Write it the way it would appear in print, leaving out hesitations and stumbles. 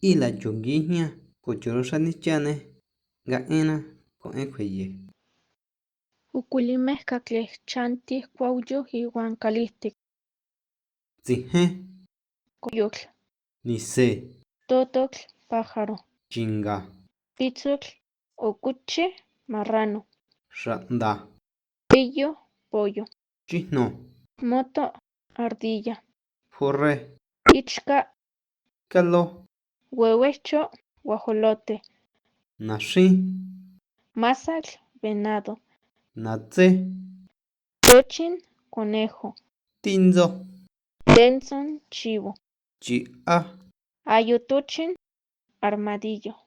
y la chunguijña kuchurruxanichane nga'ena ko'en kjueye. Ukulimej katlej chantih kuauyuh iuan kalihtik. Tsijén, Koyotl, nisé, tototl, pájaro, chinga, pitzotl, okuchi, marrano, xa'nda, pillo, pollo, chijno, moto, ardilla, jorré, ichka, kaló, huehuecho, guajolote, naxí, másatl, venado, natsé, tochin, conejo, tinzo, tentzon, chivo, chi'a, ayutochin, armadillo.